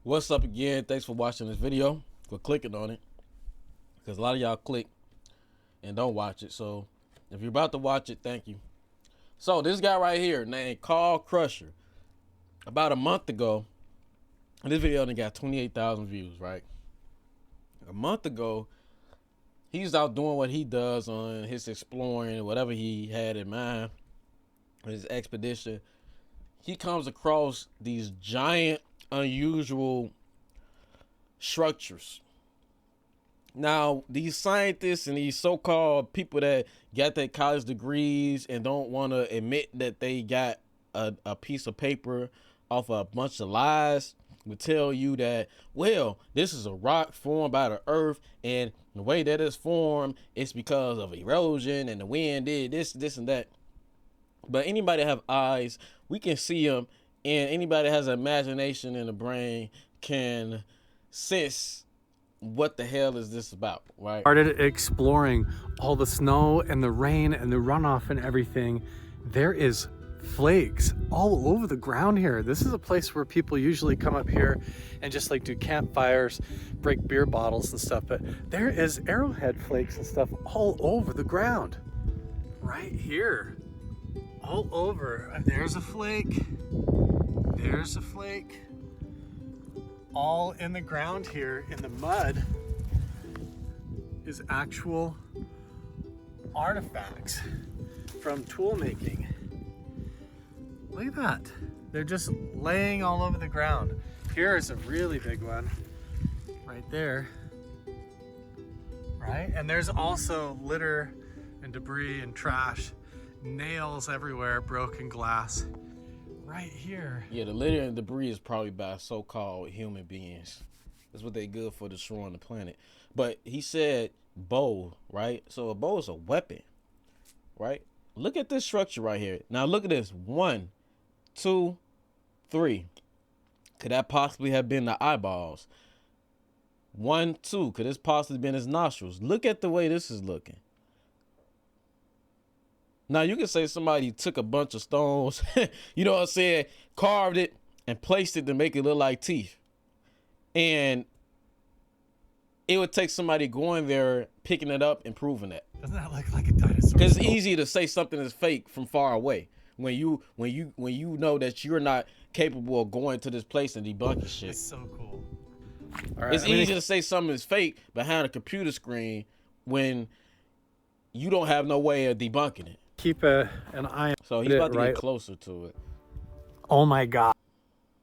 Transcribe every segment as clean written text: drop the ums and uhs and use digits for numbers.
What's up again? Thanks for watching this video, for clicking on it, because a lot of y'all click and don't watch it. So if you're about to watch it, thank you. So this guy right here named Carl Crusher, about a month ago, this video only got 28,000 views, right? A month ago, he's out doing what he does on his exploring, whatever he had in mind, his expedition. He comes across these giant, unusual structures. Now, these scientists and these so-called people that got their college degrees and don't want to admit that they got a piece of paper off a bunch of lies would tell you that, well, this is a rock formed by the earth, and the way that it's formed, it's because of erosion and the wind did this, and that. But anybody that have eyes, we can see them, and anybody that has an imagination in the brain can sense what the hell is this about, right? Started exploring all the snow and the rain and the runoff and everything. There is flakes all over the ground here. This is a place where people usually come up here and just like do campfires, break beer bottles and stuff, but there is arrowhead flakes and stuff all over the ground. Right here. All over. There's a flake. There's a flake. All in the ground here in the mud is actual artifacts from tool making. Look at that. They're just laying all over the ground. Here is a really big one right there. Right? And there's also litter and debris and trash, nails everywhere, broken glass. Right here. Yeah, the litter and debris is probably by so-called human beings. That's what they good for, destroying the planet. But he said bow, right? So a bow is a weapon, right? Look at this structure right here. Now look at this. 1, 2, 3. Could that possibly have been the eyeballs? 1, 2. Could this possibly been his nostrils? Look at the way this is looking. Now, you can say somebody took a bunch of stones, you know what I'm saying, carved it and placed it to make it look like teeth. And it would take somebody going there, picking it up and proving that. Doesn't that look like a dinosaur? Because it's easy to say something is fake from far away when you know that you're not capable of going to this place and debunking shit. It's so cool. It's easy to say something is fake behind a computer screen when you don't have no way of debunking it. Keep an eye on So he's about to get closer to it. Oh my God.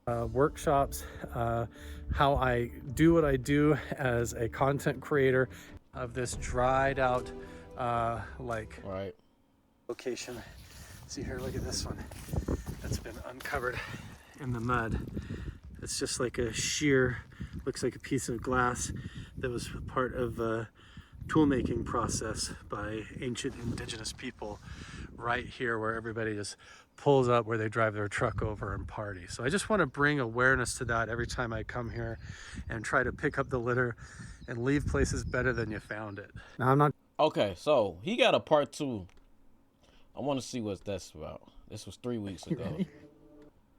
Workshops, how I do what I do as a content creator of this dried out like Right. location. See here, look at this one that's been uncovered in the mud. It's just like a sheer, looks like a piece of glass that was part of a tool making process by ancient indigenous people right here, where everybody just pulls up, where they drive their truck over and party. So I just want to bring awareness to that every time I come here and try to pick up the litter and leave places better than you found it. Now I'm not Okay, so he got a part 2. I want to see what that's about. This was 3 weeks ago.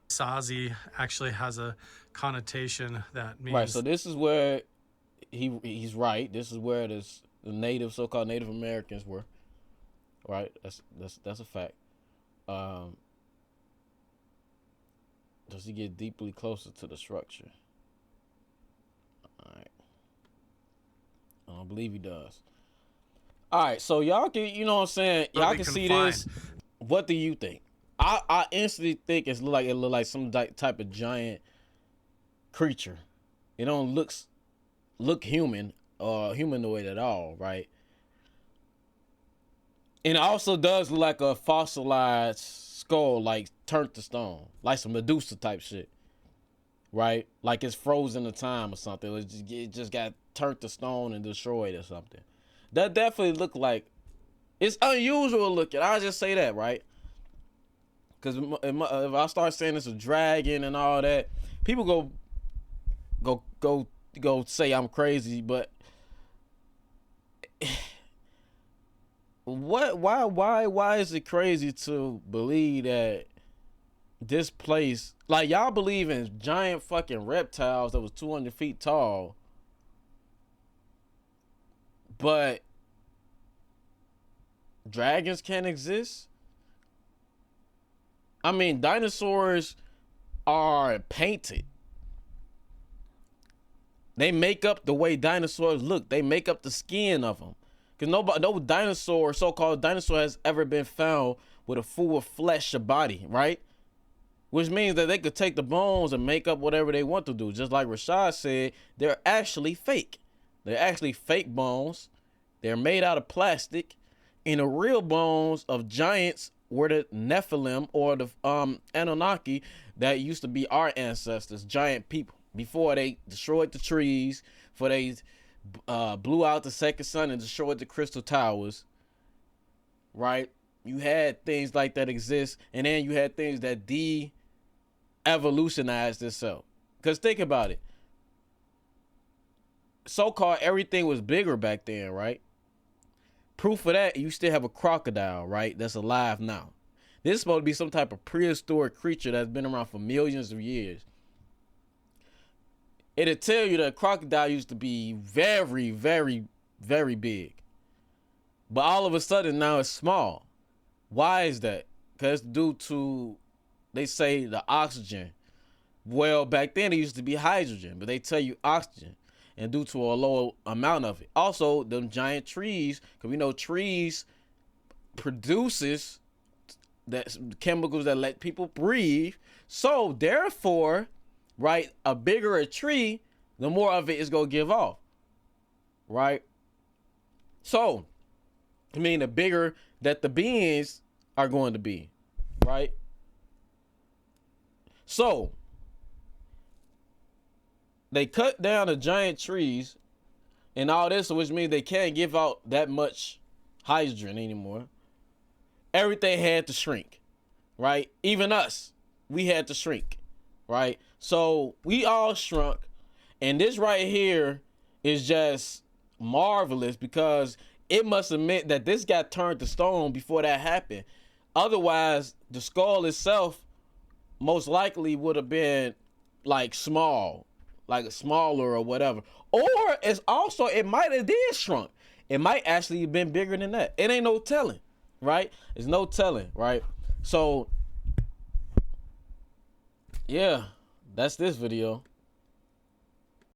Sazi actually has a connotation that means Right, so this is where he's right. This is where the native, so-called Native Americans were. Right, that's a fact. Does he get deeply closer to the structure? All right, I don't believe he does. All right, so y'all can, you know what I'm saying? Y'all can see this. What do you think? I instantly think it look like some type of giant creature. It don't look human or humanoid at all, right? And it also does look like a fossilized skull, like turned to stone, like some Medusa type shit, right? Like it's frozen in time or something. It just got turned to stone and destroyed or something. That definitely looked like, it's unusual looking. I'll just say that, right? Because if I start saying it's a dragon and all that, people go say I'm crazy, but why is it crazy to believe that this place, like, y'all believe in giant fucking reptiles that was 200 feet tall, but dragons can't exist? I mean, dinosaurs are painted. They make up the way dinosaurs look. They make up the skin of them. Because no dinosaur, so-called dinosaur, has ever been found with a full flesh body, right? Which means that they could take the bones and make up whatever they want to do. Just like Rashad said, they're actually fake. They're actually fake bones. They're made out of plastic. And the real bones of giants were the Nephilim, or the Anunnaki, that used to be our ancestors, giant people, before they destroyed the trees, before they blew out the second sun and destroyed the crystal towers, right? You had things like that exist, and then you had things that de-evolutionized itself. Because think about it. So-called everything was bigger back then, right? Proof of that, you still have a crocodile, right? That's alive now. This is supposed to be some type of prehistoric creature that's been around for millions of years. It'll tell you that a crocodile used to be very, very, very big. But all of a sudden now it's small. Why is that? Because due to, they say, the oxygen. Well, back then it used to be hydrogen, but they tell you oxygen. And due to a low amount of it. Also, them giant trees, because we know trees produces that chemicals that let people breathe. So therefore, right, a bigger a tree, the more of it is going to give off. Right? So, I mean, the bigger that the beings are going to be. Right? So, they cut down the giant trees and all this, which means they can't give out that much hydrogen anymore. Everything had to shrink, right? Even us, we had to shrink, right? So we all shrunk, and this right here is just marvelous, because it must have meant that this got turned to stone before that happened. Otherwise, the skull itself most likely would have been like small, like smaller or whatever. Or it's also, it might have did shrunk. It might actually have been bigger than that. It ain't no telling, right? There's no telling, right? So, yeah, that's this video.